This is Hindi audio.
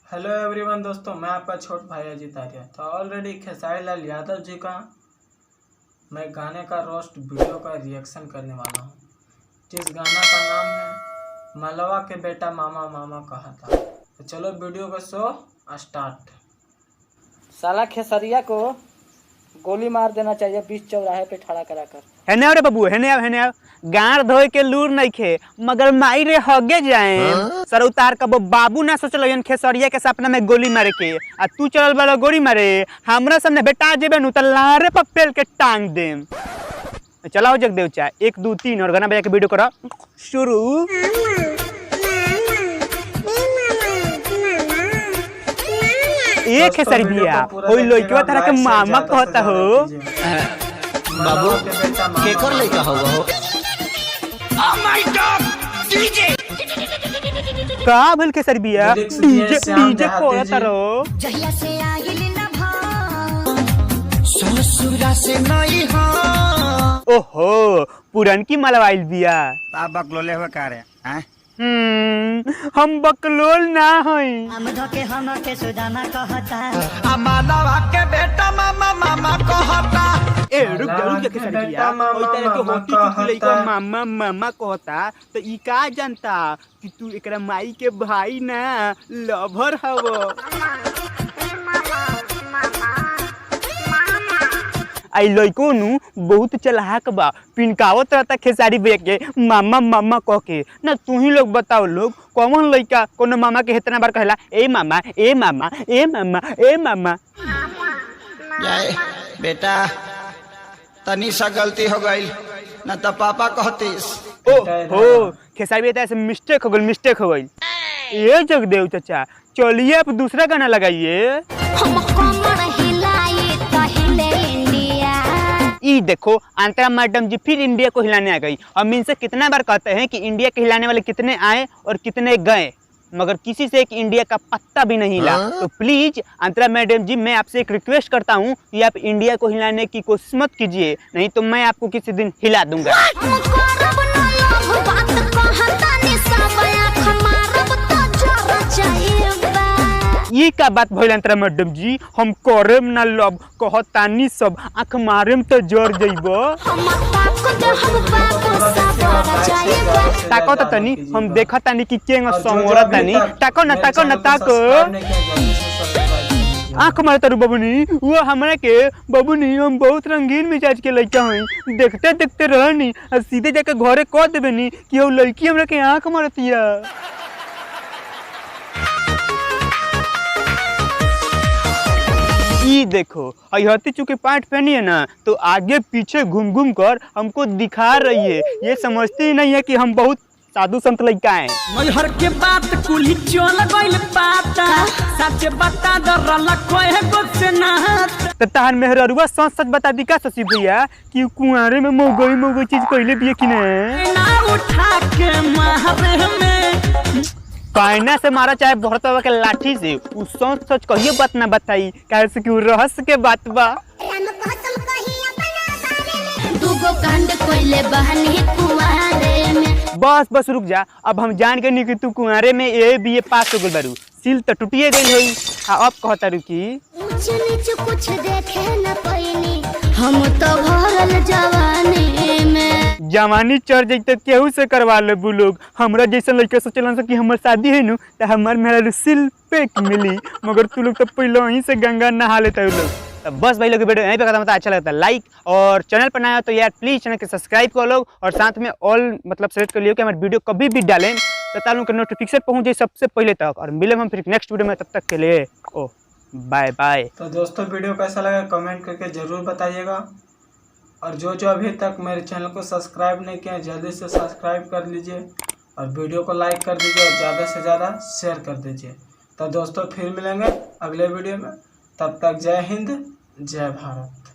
हेलो एवरीवन दोस्तों, मैं आपका छोट भाई अजीत आर्य। तो ऑलरेडी खेसारी लाल यादव जी का मैं गाने का रोस्ट वीडियो का रिएक्शन करने वाला हूं, जिस गाना का नाम है मलवा के बेटा मामा मामा कहा था। तो चलो वीडियो का शो स्टार्ट। साला खेसरिया को गोली मार देना चाहिए बीच चौराहे पे खड़ा कराकर। हेने आओ रे बाबू, हेने आओ। गार धोए के लूर नहीं खे मगर माई रे हगे जाए। सर उतार का वो बाबू ना सोचल खेसरिया के सपना में गोली मारे के, आ तू चलल वाला गोली मारे हमरा सामने बेटा जेबे नु त लारे पर पेल के टांग देम। चलाओ जगदेव चा 1 2 3 और गाना बजा के वीडियो करो शुरू। एक खेसरी दिया ओई लइकवा तारा के मामा कहता हो। बाबू केकर लइका होगा हो? Oh my God, DJ का भल के सरबिया डीजे कोता रो जहिया से आइल न ससुरा से नहीं हो। ओहो पुरन की मलवाइल बिया ता बकलोले हो का रे हैं? हम बकलोल ना हई। हम धोके हम के सुदामा कहता अमालवा के बेटा मामा मामा कहता। ए रुक जा के सरबिया ओई तरह के होती की लइका मामा मामा कहता तो ई का जानता कि तू एकरा माई के भाई ना लवर हवो। आई लइको नु बहुत चलाक बा, पिनकावत रहता खेसारी बे के मामा मामा कह के। ना तू ही लोग बताओ लोग कौन लइका कोनो मामा के इतना बार कहला ए मामा ए मामा ए मामा ए मामा। जाए बेटा तनी सा गलती हो गई ना तो पापा कहतीस। ओ हो खेसारी बे ऐसे मिस्टेक हो गई। ये जगदेव चाचा चलिए आप दूसरा गाना लगाइए। हम कमर हिलाई कहिले इंडिया। ई देखो अंतरा मैडम जी फिर इंडिया को हिलाने आ गई। हम इनसे कितना बार कहते हैं कि इंडिया के हिलाने वाले कितने आए और कितने गए, मगर किसी से एक इंडिया का पत्ता भी नहीं हिला। तो प्लीज अंतरा मैडम जी मैं आपसे एक रिक्वेस्ट करता हूँ कि आप इंडिया को हिलाने की कोशिश मत कीजिए, नहीं तो मैं आपको किसी दिन हिला दूंगा। ये का बात भइल अंतरा मैडम जी, हम करेम ना लब कहतानी सब आँख मारेम तो जर जइबो। ताको तनी हम देखा तानी कि केंग संगोरा तानी ताको ना आँख मारे तारू बबुनी वो हमरा के बबुनी हम बहुत रंगीन मिजाज के लइका हई। देखते देखते रहनी और सीधे जाके घरे कह देबे नी कि वो लड़की हमरा के आँख मारतिया। ये देखो अयहती चूंकि पैंट पहनी है ना तो आगे पीछे घूम घूम कर हमको दिखा रही है। ये समझती ही नहीं है कि हम बहुत साधु संत लइका हैं। मैहर के बात कुली चल गइल पाता सच बता दरला कोई गुस्से ना त तहन मेहररुआ सच बता दी का शशि भैया कि कुंवारे में मोगई चीज कइले बिए कि ने ना उठा के मारे में कायना से मारा चाहे भरतवा के लाठी से उ सच कहिए बात ना बताई काहे से कि उ रहस्य के बात बा। दुगो कांड कोइले बहनी कुंवारे में। बस रुक जा, अब हम जान गए नहीं कि तू कुंवारे में ए बीए पास हो गइल बारू। सिल तो टूटिए गइल होई। अब कहता रू की ऊंच नीच कुछ देखे न पैनी हम तो भरल जवानी में। जवानी चढ़ जाते केहू से करवा ले बू लोग। हमरा जैसा लड़के सोचलन से कि हमर शादी है नु तो हमार मेरा सिल पे मिली, मगर तू लोग तो पहले वहीं से गंगा नहा लेते हो लोग। तो बस भाई लोग वीडियो यहीं पे खत्म होता है। अच्छा लगता है लाइक और चैनल पर नया हो तो यार प्लीज चैनल के सब्सक्राइब कर लो और साथ में ऑल मतलब सेलेक्ट कर लियो कि हमारे वीडियो कभी भी डालें तो तालू के नोटिफिकेशन पहुंच जाए सबसे पहले तक। और मिले हम फिर नेक्स्ट वीडियो में, तब तक के लिए ओ बाय बाय। तो दोस्तों वीडियो कैसा लगा कमेंट करके जरूर बताइएगा, और जो अभी तक मेरे चैनल को सब्सक्राइब नहीं किया जल्दी से सब्सक्राइब कर लीजिए और वीडियो को लाइक कर दीजिए और ज़्यादा से ज़्यादा शेयर कर दीजिए। तो दोस्तों फिर मिलेंगे अगले वीडियो में, तब तक जय हिंद जय भारत।